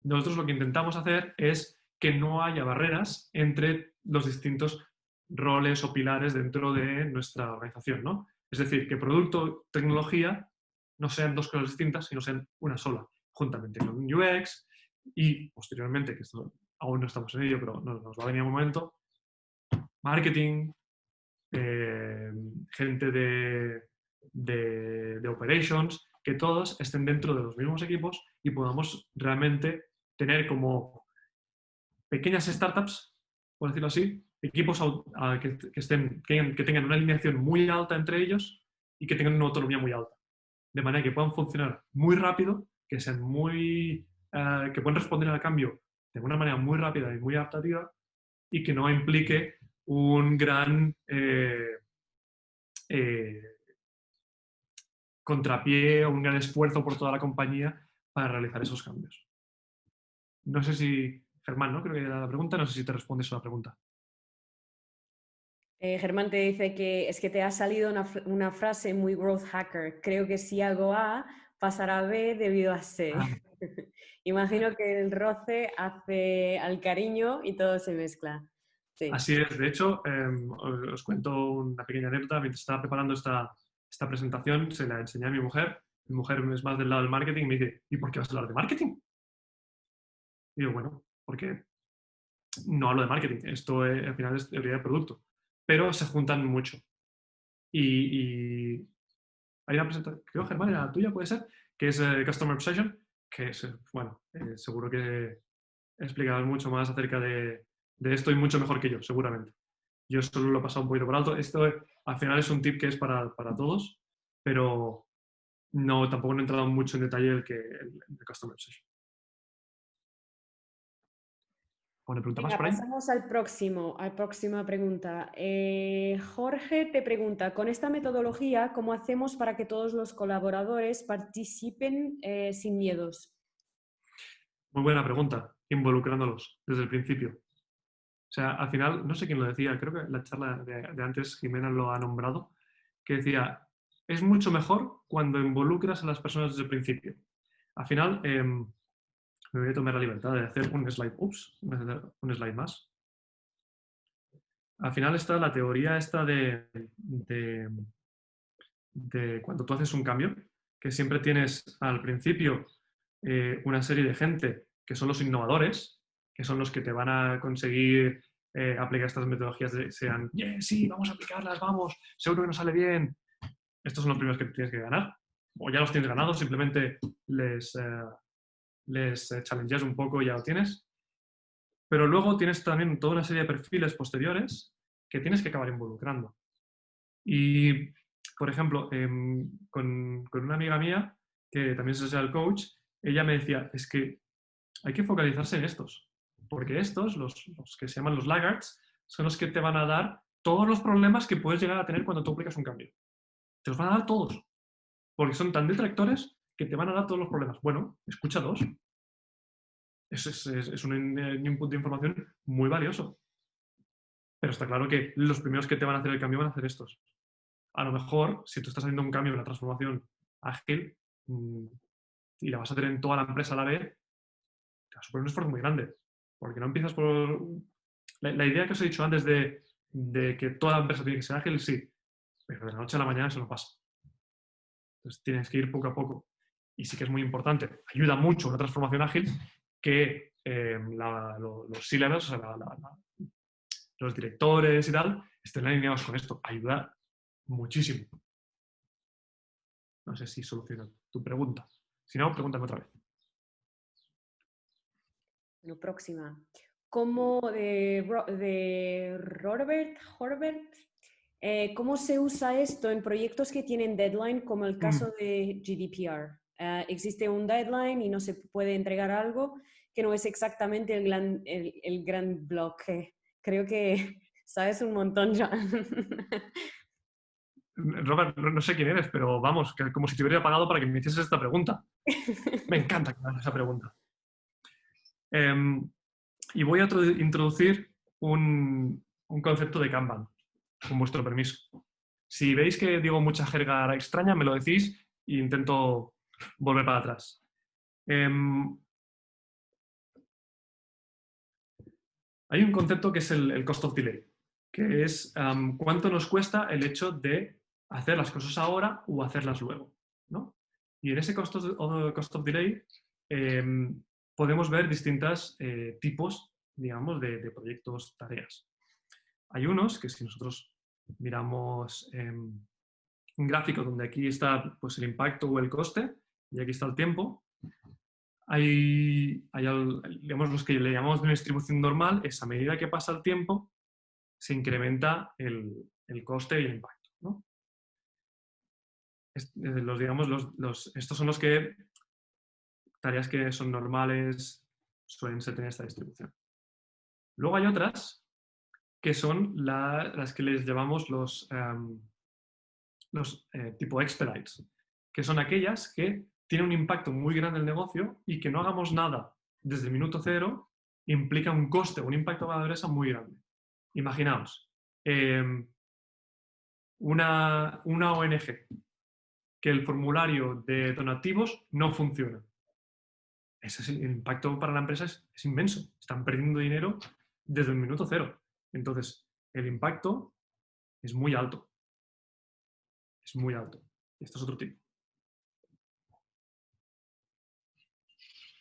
Nosotros lo que intentamos hacer es que no haya barreras entre los distintos roles o pilares dentro de nuestra organización, ¿no? Es decir, que producto, tecnología no sean dos cosas distintas, sino sean una sola, juntamente con UX y posteriormente, que esto aún no estamos en ello, pero nos va a venir un momento, marketing, gente de operations, que todos estén dentro de los mismos equipos y podamos realmente tener como pequeñas startups, por decirlo así, equipos que tengan una alineación muy alta entre ellos y que tengan una autonomía muy alta. De manera que puedan funcionar muy rápido, que sean que puedan responder al cambio de una manera muy rápida y muy adaptativa y que no implique un gran eh, contrapié o un gran esfuerzo por toda la compañía para realizar esos cambios. No sé si, Germán, ¿no? Creo que era la pregunta, no sé si te respondes a la pregunta. Germán te dice que es que te ha salido una frase muy growth hacker. Creo que si hago A, pasará a B debido a C. Ah, Imagino que el roce hace al cariño y todo se mezcla. Sí. así es. De hecho, os cuento una pequeña anécdota. Mientras estaba preparando esta presentación, se la enseñé a mi mujer. Mi mujer es más del lado del marketing y me dice, ¿y por qué vas a hablar de marketing? Y digo, bueno, porque no hablo de marketing. Esto al final es teoría de producto. Pero se juntan mucho. Y hay una presentación, creo, Germán, era la tuya, puede ser, que es Customer Obsession, que es, bueno, seguro que explicarás mucho más acerca de esto y mucho mejor que yo, seguramente. Yo solo lo he pasado un poquito por alto. Esto al final es un tip que es para todos, pero no, tampoco no he entrado mucho en detalle el Customer Obsession. ¿Una pregunta más Venga, por ahí? pasamos a la próxima pregunta. Jorge te pregunta, con esta metodología, ¿cómo hacemos para que todos los colaboradores participen sin miedos? Muy buena pregunta, involucrándolos desde el principio. O sea, al final, no sé quién lo decía, creo que en la charla de antes Jimena lo ha nombrado, que decía, es mucho mejor cuando involucras a las personas desde el principio. Al final, me voy a tomar la libertad de hacer un slide, un slide más. Al final está la teoría esta de cuando tú haces un cambio, que siempre tienes al principio una serie de gente que son los innovadores, que son los que te van a conseguir aplicar estas metodologías, sean, yeah, sí, vamos a aplicarlas, vamos, seguro que nos sale bien. Estos son los primeros que tienes que ganar. O ya los tienes ganados, simplemente les challenges un poco y ya lo tienes. Pero luego tienes también toda una serie de perfiles posteriores que tienes que acabar involucrando. Y por ejemplo, con una amiga mía, que también es el coach, ella me decía, es que hay que focalizarse en estos, porque estos, los que se llaman los laggards, son los que te van a dar todos los problemas que puedes llegar a tener cuando tú aplicas un cambio. Te los van a dar todos, porque son tan detractores que te van a dar todos los problemas. Bueno, escúchalos. Es un input de información muy valioso. Pero está claro que los primeros que te van a hacer el cambio van a hacer estos. A lo mejor, si tú estás haciendo un cambio, una transformación ágil, y la vas a hacer en toda la empresa a la vez, te va a suponer un esfuerzo muy grande. Porque no empiezas por... La idea que os he dicho antes de que toda la empresa tiene que ser ágil, sí. Pero de la noche a la mañana eso no pasa. Entonces tienes que ir poco a poco. Y sí que es muy importante. Ayuda mucho una transformación ágil que los C-levels, o sea, los directores y tal, estén alineados con esto. Ayuda muchísimo. No sé si soluciona tu pregunta. Si no, pregúntame otra vez. Bueno, próxima. Como de Robert, ¿cómo se usa esto en proyectos que tienen deadline, como el caso de GDPR? Existe un deadline y no se puede entregar algo que no es exactamente el gran bloque. Creo que sabes un montón, Joan. Robert, no sé quién eres, pero vamos, que como si te hubiera pagado para que me hicieses esta pregunta. Me encanta que me hagas esa pregunta. Y voy a introducir un concepto de Kanban, con vuestro permiso. Si veis que digo mucha jerga extraña, me lo decís e intento volver para atrás. Hay un concepto que es el cost of delay, que es cuánto nos cuesta el hecho de hacer las cosas ahora o hacerlas luego, ¿no? Y en ese cost of delay podemos ver distintos tipos, digamos, de proyectos, tareas. Hay unos que si nosotros miramos un gráfico donde aquí está pues, el impacto o el coste y aquí está el tiempo, digamos, los que le llamamos de una distribución normal, es a medida que pasa el tiempo, se incrementa el coste y el impacto, ¿no? Estos son los que, tareas que son normales, suelen tener esta distribución. Luego hay otras que son las que les llamamos los tipo expedites, que son aquellas que tienen un impacto muy grande en el negocio y que no hagamos nada desde el minuto cero implica un coste, un impacto para la empresa muy grande. Imaginaos, una ONG, que el formulario de donativos no funciona. Ese es el impacto para la empresa es inmenso. Están perdiendo dinero desde el minuto cero. Entonces, el impacto es muy alto. Es muy alto. Esto es otro tipo.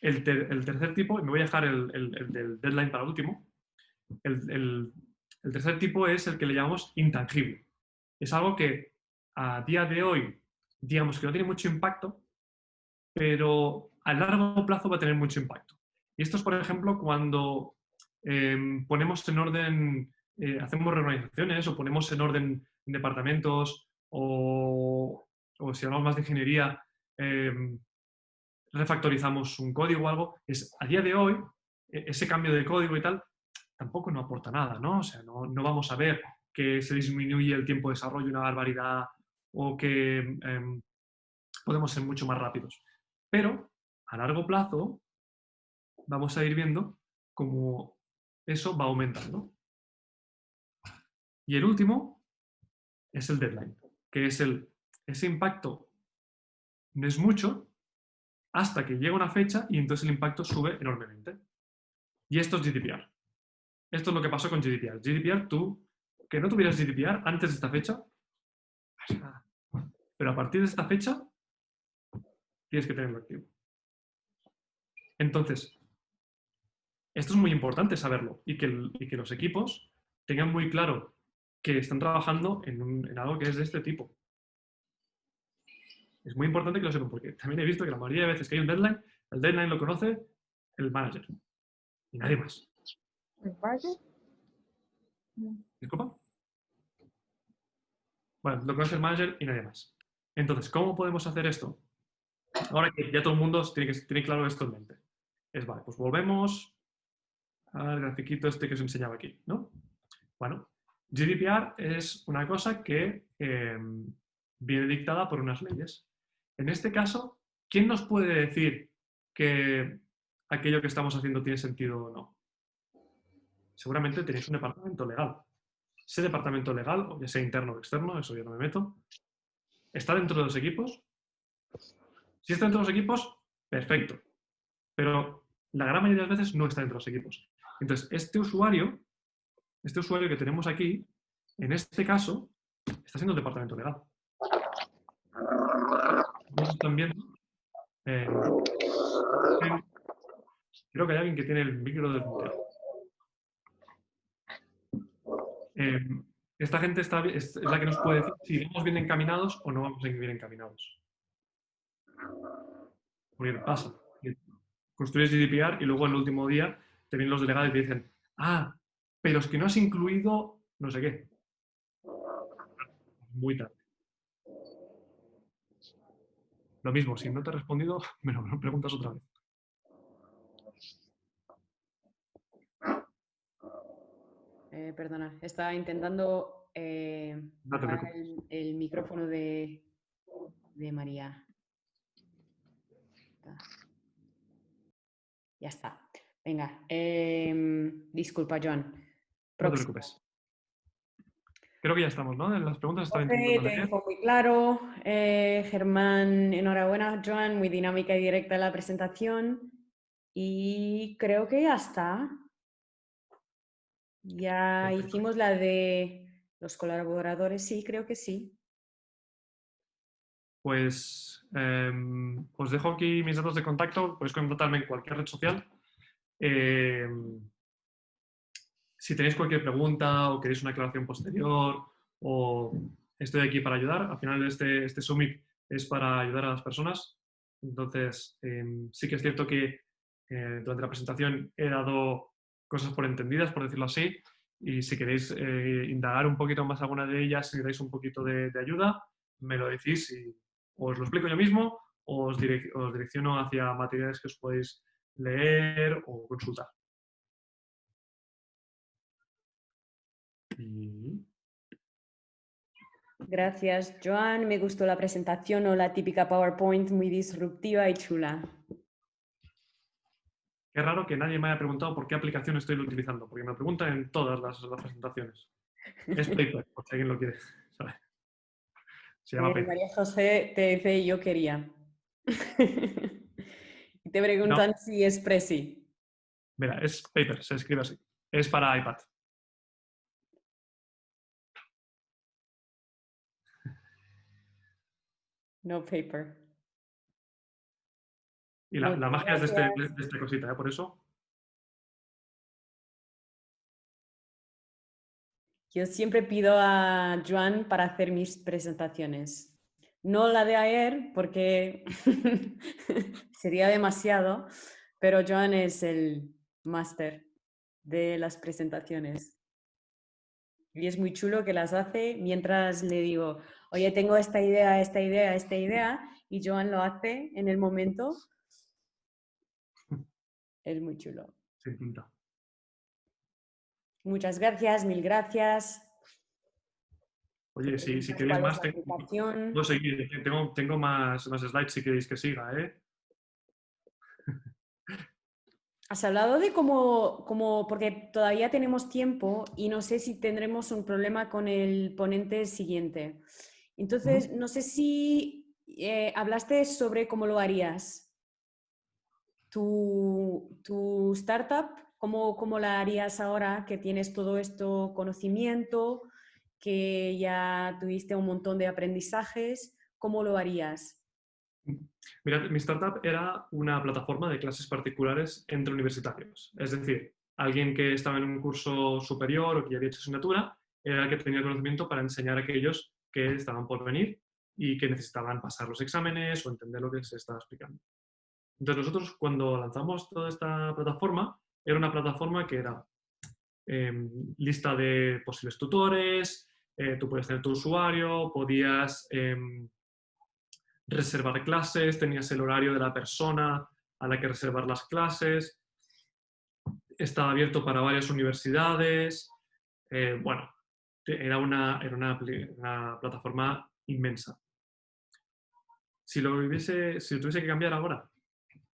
El tercer tipo, y me voy a dejar el del deadline para último, el tercer tipo es el que le llamamos intangible. Es algo que a día de hoy, digamos que no tiene mucho impacto, pero a largo plazo va a tener mucho impacto. Y esto es, por ejemplo, cuando ponemos en orden, hacemos reorganizaciones o ponemos en orden departamentos o si hablamos más de ingeniería, refactorizamos un código o algo, a día de hoy, ese cambio de código y tal, tampoco no aporta nada, ¿no? O sea, no vamos a ver que se disminuye el tiempo de desarrollo una barbaridad o que podemos ser mucho más rápidos. Pero a largo plazo vamos a ir viendo cómo eso va aumentando. Y el último es el deadline, que es ese impacto no es mucho hasta que llega una fecha y entonces el impacto sube enormemente. Y esto es GDPR. Esto es lo que pasó con GDPR. GDPR, tú, que no tuvieras GDPR antes de esta fecha, pues nada. Pero a partir de esta fecha, tienes que tenerlo activo. Entonces, esto es muy importante saberlo y que los equipos tengan muy claro que están trabajando en algo que es de este tipo. Es muy importante que lo sepan porque también he visto que la mayoría de veces que hay un deadline, el deadline lo conoce el manager y nadie más. ¿El manager? ¿Disculpa? Bueno, lo conoce el manager y nadie más. Entonces, ¿cómo podemos hacer esto? Ahora que ya todo el mundo tiene claro esto en mente. Vale, pues volvemos al grafiquito este que os enseñaba aquí, ¿no? Bueno, GDPR es una cosa que viene dictada por unas leyes. En este caso, ¿quién nos puede decir que aquello que estamos haciendo tiene sentido o no? Seguramente tenéis un departamento legal. Ese departamento legal, o ya sea interno o externo, eso yo no me meto, ¿está dentro de los equipos? Si está dentro de los equipos, perfecto. Pero la gran mayoría de las veces no está dentro de los equipos. Entonces, este usuario que tenemos aquí, en este caso, está siendo el departamento legal. También, creo que hay alguien que tiene el micro desmuteado. Esta gente es la que nos puede decir si vamos bien encaminados o no vamos bien encaminados. Porque pasa. Construyes GDPR y luego en el último día te vienen los delegados y te dicen, pero es que no has incluido no sé qué. Muy tarde. Lo mismo, si no te he respondido, me lo preguntas otra vez. Perdona, estaba intentando No te apagar preocupes. el micrófono de María. Ya está. Venga, disculpa, Joan. No te Próximo. preocupes. Creo que ya estamos, ¿no? En las preguntas estaba Jorge, intentando te leer. dijo muy claro. Germán, enhorabuena, Joan. Muy dinámica y directa la presentación. Y creo que ya está. Ya Perfecto. hicimos la de los colaboradores, sí, creo que sí. Pues os dejo aquí mis datos de contacto. Podéis contactarme en cualquier red social. Si tenéis cualquier pregunta o queréis una aclaración posterior o estoy aquí para ayudar. Al final este Summit es para ayudar a las personas. Entonces, sí que es cierto que durante la presentación he dado cosas por entendidas, por decirlo así, y si queréis indagar un poquito más alguna de ellas, si necesitáis un poquito de ayuda, me lo decís y os lo explico yo mismo o os direcciono hacia materiales que os podéis leer o consultar. Y Gracias, Joan. Me gustó la presentación o la típica PowerPoint muy disruptiva y chula. qué raro que nadie me haya preguntado por qué aplicación estoy utilizando, porque me preguntan en todas las presentaciones. Es Paper, por si alguien lo quiere saber. Se llama Paper. María José te dice yo quería. Y te No, preguntan si es Prezi. mira, es Paper, se escribe así. Es para iPad. No paper. Y la Muchas magia es gracias. de esta cosita, ¿eh? Por eso. Yo siempre pido a Joan para hacer mis presentaciones. No la de ayer porque sería demasiado, pero Joan es el máster de las presentaciones. Y es muy chulo que las hace mientras le digo, oye, tengo esta idea, esta idea, esta idea, y Joan lo hace en el momento. Es muy chulo. Sin tinta. Muchas gracias, mil gracias. Oye, si queréis ¿Cuál es más, la aplicación? puedo seguir. Tengo más slides si queréis que siga, ¿eh? Has hablado de cómo, porque todavía tenemos tiempo y no sé si tendremos un problema con el ponente siguiente. Entonces, no sé si hablaste sobre cómo lo harías. Tu startup, ¿cómo la harías ahora que tienes todo esto conocimiento, que ya tuviste un montón de aprendizajes? ¿Cómo lo harías? Mirad, mi startup era una plataforma de clases particulares entre universitarios. Es decir, alguien que estaba en un curso superior o que ya había hecho asignatura era el que tenía el conocimiento para enseñar a aquellos que estaban por venir y que necesitaban pasar los exámenes o entender lo que se estaba explicando. Entonces nosotros cuando lanzamos toda esta plataforma, era una plataforma que era lista de posibles tutores, tú puedes tener tu usuario, podías reservar clases, tenías el horario de la persona a la que reservar las clases, estaba abierto para varias universidades, bueno, era una plataforma inmensa. Si lo tuviese que cambiar ahora,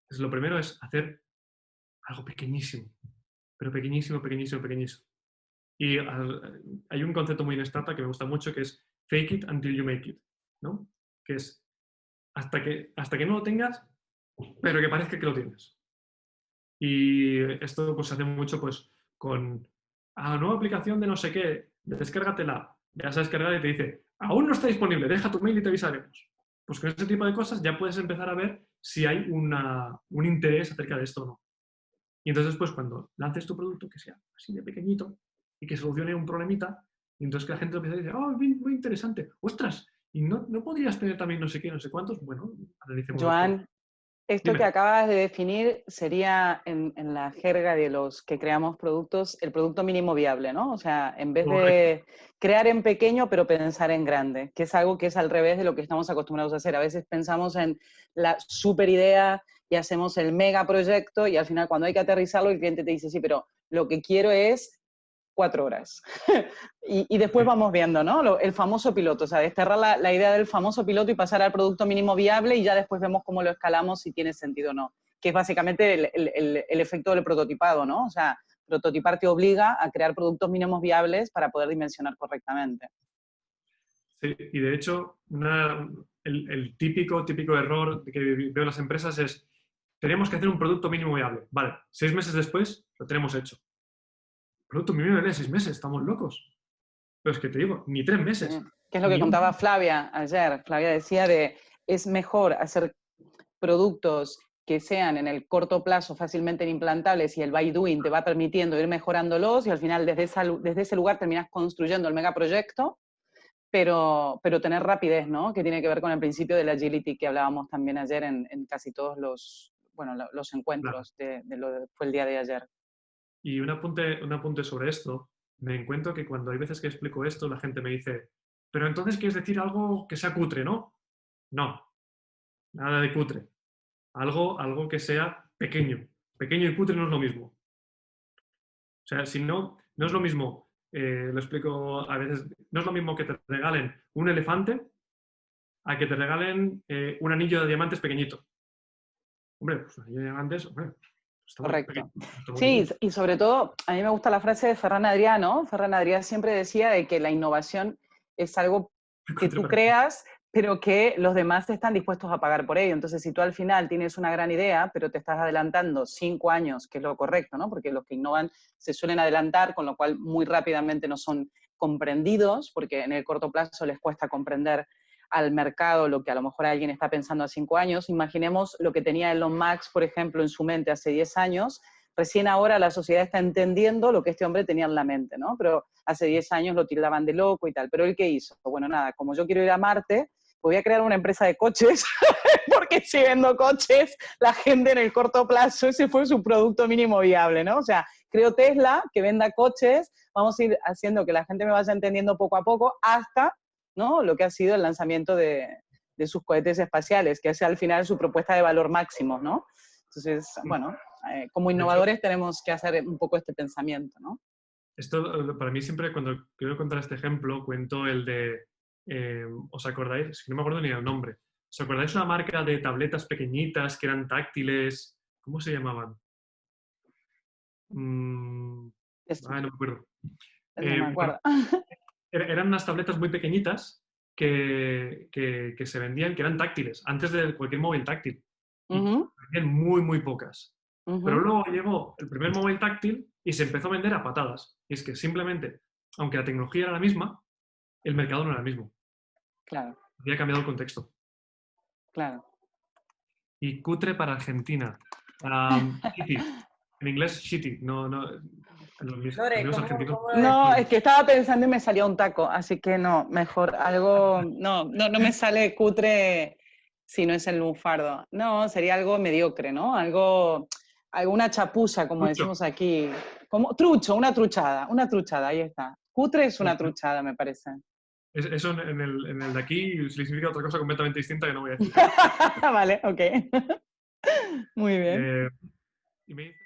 pues lo primero es hacer algo pequeñísimo, pero pequeñísimo, pequeñísimo, pequeñísimo. Y hay un concepto muy en startup que me gusta mucho que es fake it until you make it, ¿no? Que es hasta que no lo tengas, pero que parezca que lo tienes. Y esto pues se hace mucho pues con la nueva aplicación de no sé qué, descárgatela, ya se descarga y te dice, aún no está disponible, deja tu mail y te avisaremos. Pues con ese tipo de cosas ya puedes empezar a ver si hay un interés acerca de esto o no. Y entonces, pues cuando lances tu producto, que sea así de pequeñito y que solucione un problemita, y entonces que la gente empieza a decir, oh, muy interesante, ostras, ¿y no podrías tener también no sé qué, no sé cuántos? Bueno, analicemos los problemas. Joan, esto que Dime. acabas de definir sería en la jerga de los que creamos productos, el producto mínimo viable, ¿no? O sea, en vez Correcto. de crear en pequeño, pero pensar en grande, que es algo que es al revés de lo que estamos acostumbrados a hacer. A veces pensamos en la super idea y hacemos el mega proyecto y al final cuando hay que aterrizarlo el cliente te dice, sí, pero lo que quiero es 4 horas. y después Sí. vamos viendo, ¿no? El famoso piloto, o sea, desterrar la idea del famoso piloto y pasar al producto mínimo viable y ya después vemos cómo lo escalamos si tiene sentido o no. Que es básicamente el efecto del prototipado, ¿no? O sea, prototipar te obliga a crear productos mínimos viables para poder dimensionar correctamente. Sí, y de hecho, el típico error que veo en las empresas es, tenemos que hacer un producto mínimo viable. Vale, 6 meses después lo tenemos hecho. Producto mínimo viable de 6 meses, estamos locos. Pero es que te digo, ni 3 Sí. meses, Que es lo que ni contaba un... Flavia ayer. Flavia decía de, es mejor hacer productos que sean en el corto plazo fácilmente implantables y el by doing te va permitiendo ir mejorándolos y al final desde ese lugar terminas construyendo el megaproyecto, pero tener rapidez, ¿no? Que tiene que ver con el principio del agility que hablábamos también ayer en casi todos los Claro. encuentros de lo que fue el día de ayer. Y un apunte sobre esto, me encuentro que cuando hay veces que explico esto, la gente me dice, pero entonces quieres decir algo que sea cutre, ¿no? No, nada de cutre. Algo que sea pequeño. Pequeño y cutre no es lo mismo. O sea, si no, no es lo mismo, lo explico a veces, no es lo mismo que te regalen un elefante a que te regalen un anillo de diamantes pequeñito. Hombre, pues un anillo de diamantes, hombre, está muy pequeño, Correcto. está muy Sí, bonito. y sobre todo, a mí me gusta la frase de Ferran Adrià, ¿no? Ferran Adrià siempre decía de que la innovación es algo Muy que cutre tú para mí. creas, pero que los demás están dispuestos a pagar por ello. Entonces, si tú al final tienes una gran idea, pero te estás adelantando 5 años, que es lo correcto, ¿no? Porque los que innovan se suelen adelantar, con lo cual muy rápidamente no son comprendidos, porque en el corto plazo les cuesta comprender al mercado lo que a lo mejor alguien está pensando a 5 años. Imaginemos lo que tenía Elon Musk, por ejemplo, en su mente hace 10 años. Recién ahora la sociedad está entendiendo lo que este hombre tenía en la mente, ¿no? Pero hace 10 años lo tildaban de loco y tal. Pero ¿él qué hizo? Bueno, nada, como yo quiero ir a Marte, voy a crear una empresa de coches, porque si vendo coches, la gente en el corto plazo, ese fue su producto mínimo viable, ¿no? O sea, creo Tesla, que venda coches, vamos a ir haciendo que la gente me vaya entendiendo poco a poco hasta, ¿no? Lo que ha sido el lanzamiento de sus cohetes espaciales, que es al final su propuesta de valor máximo, ¿no? Entonces, bueno, como De hecho, innovadores tenemos que hacer un poco este pensamiento, ¿no? esto para mí siempre cuando quiero contar este ejemplo, cuento el de, ¿os acordáis? Es que no me acuerdo ni el nombre. ¿Os acordáis una marca de tabletas pequeñitas que eran táctiles? ¿Cómo se llamaban? Mm, Esto, no me acuerdo. no me Bueno, acuerdo. eran unas tabletas muy pequeñitas que se vendían, que eran táctiles, antes de cualquier móvil táctil. Y vendían muy, muy pocas. Pero luego llegó el primer móvil táctil y se empezó a vender a patadas. Y es que simplemente, aunque la tecnología era la misma, el mercado no era el mismo. Claro, Había cambiado el contexto. claro. Y cutre para Argentina. Shitty. En inglés, shitty. No, no, mis Lore, amigos ¿cómo, argentinos. cómo lo No, es defines? que estaba pensando y me salía un taco, así que no, mejor algo, no me sale cutre si no es el lunfardo. No, sería algo mediocre, ¿no? Algo, alguna chapuza, como Mucho. decimos aquí. Como trucho, una truchada, ahí está. Cutre es una truchada, me parece. Eso en el de aquí significa otra cosa completamente distinta que no voy a decir. Vale, ok. Muy bien. Y me dice...